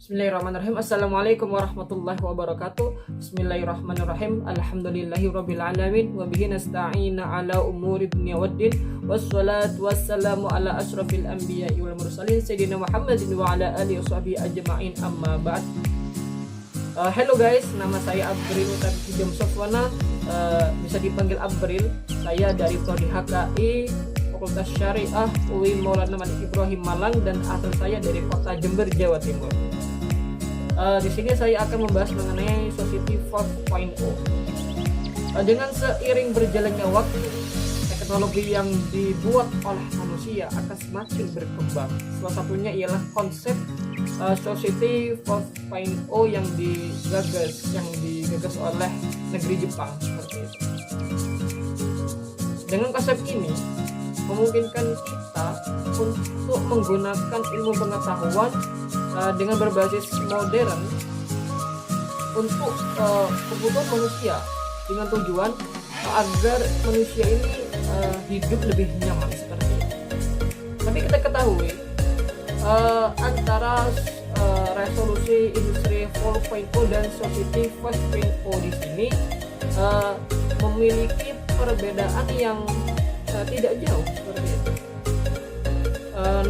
Bismillahirrahmanirrahim. Assalamualaikum warahmatullahi wabarakatuh. Bismillahirrahmanirrahim. Alhamdulillahirabbil alamin wa bihi nasta'in ala umuri dunya waddin. Wassalatu wassalamu ala asyrafil anbiya'i wal mursalin sayyidina Muhammadin wa ala alihi washabihi ajma'in, amma ba'd. Hello guys, nama saya Abril Tarkidum Sofwana, bisa dipanggil Abril. Saya dari Prodi HKI Fakultas Syariah UI Maulana Malik Ibrahim Malang, dan asal saya dari kota Jember, Jawa Timur. Di sini saya akan membahas mengenai Society 4.0. Dengan seiring berjalannya waktu, teknologi yang dibuat oleh manusia akan semakin berkembang. Salah satunya ialah konsep Society 4.0 yang digagas oleh negeri Jepang seperti itu. Dengan konsep ini memungkinkan kita untuk menggunakan ilmu pengetahuan dengan berbasis modern untuk kebutuhan manusia, dengan tujuan agar manusia ini hidup lebih nyaman seperti itu. Tapi kita ketahui antara resolusi industri 4.0 dan society 5.0 di sini memiliki perbedaan yang tidak jauh seperti itu.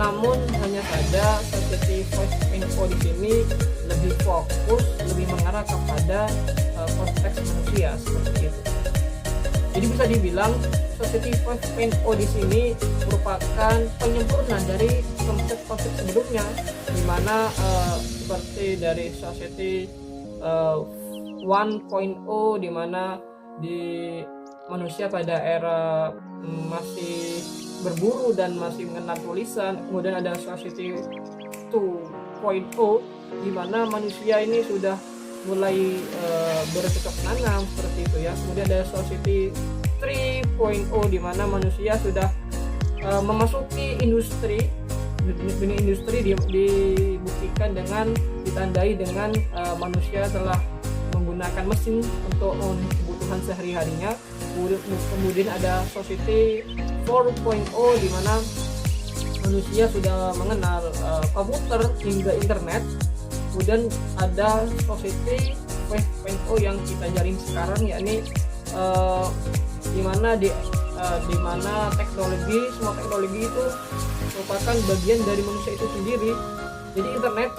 Namun hanya saja Society 5.0 di sini lebih fokus, lebih mengarah kepada konteks manusia seperti itu. Jadi bisa dibilang Society 5.0 di sini merupakan penyempurna dari konsep-konsep sebelumnya, di mana seperti dari Society 1.0 di mana di manusia pada era masih berburu dan masih mengenal tulisan. Kemudian ada Society 2.0 di mana manusia ini sudah mulai bercocok tanam seperti itu ya. Kemudian ada Society 3.0 di mana manusia sudah memasuki industri. Dunia industri dibuktikan dengan ditandai dengan manusia telah menggunakan mesin untuk kebutuhan sehari-harinya. Kemudian ada Society 4.0 di mana manusia sudah mengenal komputer hingga internet. Kemudian ada Society 5.0 yang kita jalin sekarang, yakni di mana semua teknologi itu merupakan bagian dari manusia itu sendiri. Jadi internet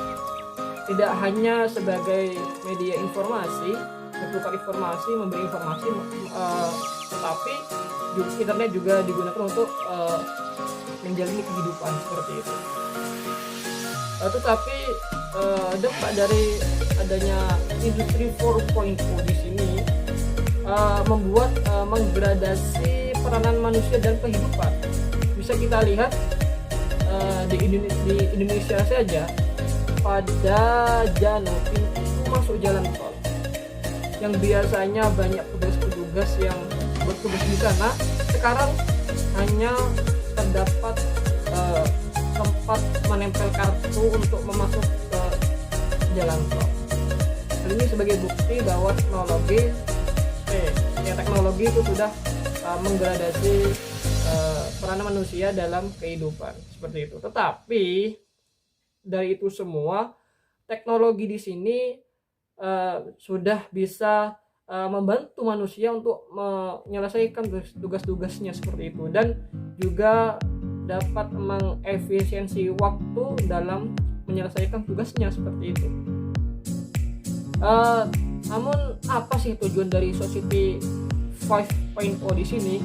tidak hanya sebagai media informasi, bertukar informasi, memberi informasi, tetapi internet juga digunakan untuk menjalani kehidupan seperti itu. Tetapi dampak dari adanya industri 4.0 di sini membuat menggradasi peranan manusia dan kehidupan. Bisa kita lihat di Indonesia saja, pada Januari pintu masuk jalan tol yang biasanya banyak petugas-petugas yang bertugas di sana, sekarang hanya terdapat tempat menempel kartu untuk memasuk ke jalan tol. Hal ini sebagai bukti bahwa teknologi itu sudah menggradasi peranan manusia dalam kehidupan seperti itu. Tetapi dari itu semua, teknologi di sini sudah bisa membantu manusia untuk menyelesaikan tugas-tugasnya seperti itu, dan juga dapat mengefisiensi waktu dalam menyelesaikan tugasnya seperti itu. Namun apa sih tujuan dari Society 5.0 di sini?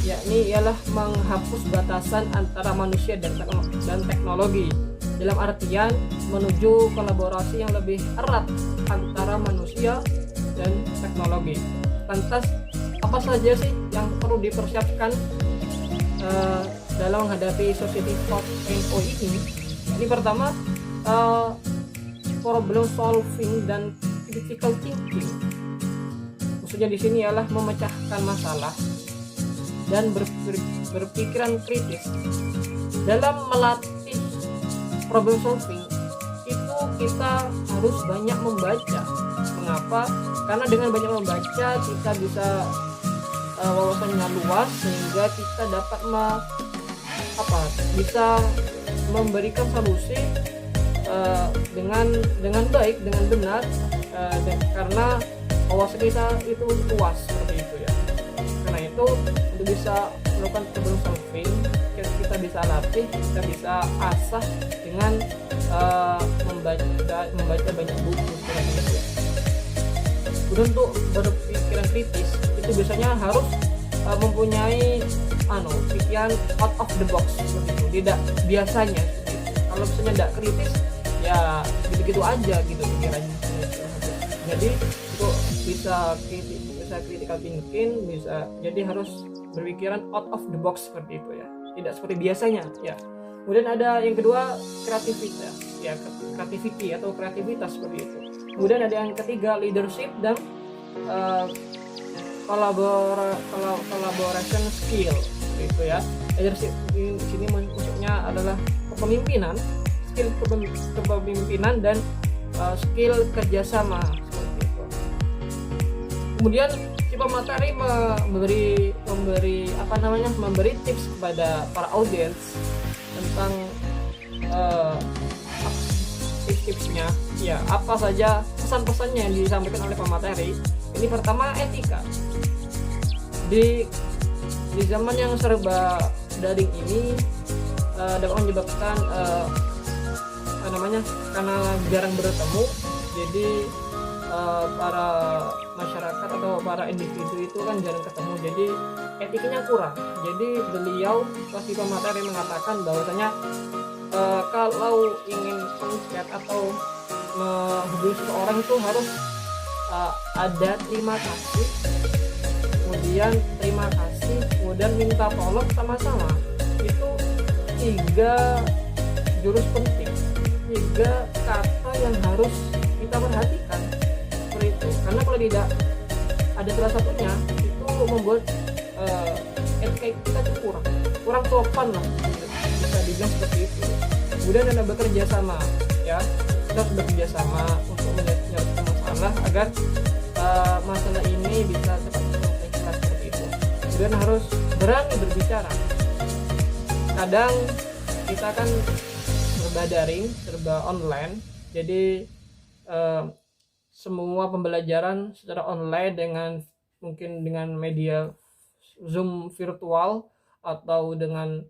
Yakni ialah menghapus batasan antara manusia dan teknologi, dalam artian menuju kolaborasi yang lebih erat antara manusia dan teknologi. Lantas apa saja sih yang perlu dipersiapkan dalam menghadapi Society 4.0 ini? Ini pertama, problem solving dan critical thinking. Maksudnya di sini ialah memecahkan masalah dan berpikiran kritis. Dalam melatih problem solving itu kita harus banyak membaca. Mengapa? Karena dengan banyak membaca kita bisa wawasannya luas, sehingga kita dapat bisa memberikan solusi dengan baik, dengan benar, karena wawasan kita itu luas seperti itu ya. Karena itu untuk bisa melakukan problem solving, kita bisa latih, kita bisa asah dengan membaca banyak buku seperti itu ya. Kemudian untuk berpikiran kritis itu biasanya harus mempunyai pikiran out of the box seperti itu. Tidak biasanya seperti itu. Kalau misalnya tidak kritis ya gitu-gitu aja gitu pikirannya. Jadi untuk bisa critical thinking, jadi harus berpikiran out of the box seperti itu ya. Tidak seperti biasanya ya. Kemudian ada yang kedua, creativity atau kreativitas seperti itu. Kemudian ada yang ketiga, leadership dan collaboration skill gitu ya. Leadership di sini maksudnya adalah kepemimpinan, skill kepemimpinan dan skill kerjasama seperti itu. Kemudian si pemateri memberi tips kepada para audiens tentang tips-tipsnya ya, apa saja pesan-pesannya yang disampaikan oleh pemateri. Ini pertama, etika. Di zaman yang serba daring ini dapat menyebabkan karena jarang bertemu, jadi para masyarakat atau para individu itu kan jarang ketemu, jadi etikanya kurang. Jadi beliau pasti pemateri mengatakan bahwasanya kalau ingin mengchat atau menghubungi seseorang itu harus ada terima kasih, kemudian terima kasih, kemudian minta tolong sama-sama. Itu 3 jurus penting, 3 kata yang harus kita perhatikan seperti itu. Karena kalau tidak ada salah satunya, itu membuat etika kita itu kurang sopan lah, bisa dibilang seperti itu. Kemudian ada bekerja sama ya, kita harus bekerja sama untuk menyelesaikan masalah agar masalah ini bisa cepat selesai seperti itu. Kemudian harus berani berbicara. Kadang kita kan serba daring, serba online, jadi semua pembelajaran secara online mungkin dengan media Zoom virtual atau dengan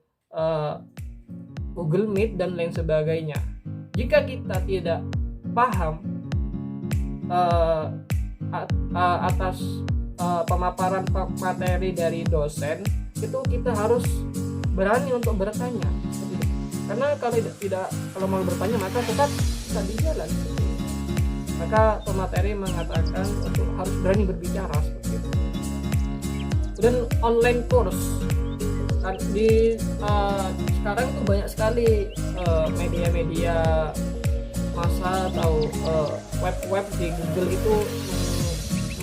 Google Meet dan lain sebagainya. Jika kita tidak paham atas pemaparan materi dari dosen, itu kita harus berani untuk bertanya. Karena kalau mau bertanya maka tetap di jalan. Maka pemateri mengatakan untuk harus berani berbicara seperti itu. Dan online course sekarang itu banyak sekali media-media massa atau web di Google itu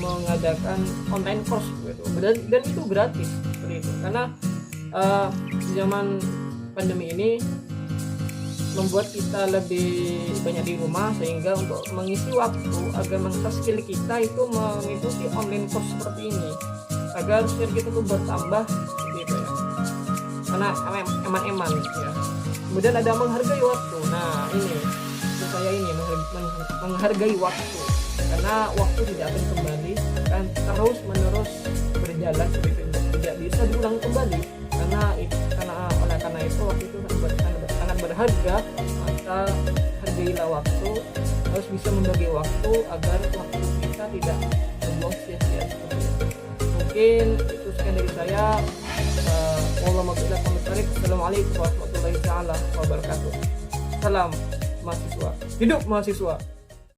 mengadakan online course gitu. Dan itu gratis seperti itu. Karena di zaman pandemi ini membuat kita lebih banyak di rumah, sehingga untuk mengisi waktu agar mengasah skill kita itu mengikuti online course seperti ini agar skill kita tuh bertambah gitu ya. Karena eman-eman ya. Kemudian ada menghargai waktu. Nah ini saya menghargai waktu, karena waktu tidak akan kembali, akan terus menerus berjalan seperti itu, tidak bisa diulang kembali. Karena itu waktu itu sangat berharga, maka hargailah waktu, harus bisa membagi waktu agar waktu kita tidak membuang sia-sia seperti itu. Mungkin itu sekian dari saya. Assalamualaikum warahmatullahi wabarakatuh. Salam mahasiswa, hidup mahasiswa.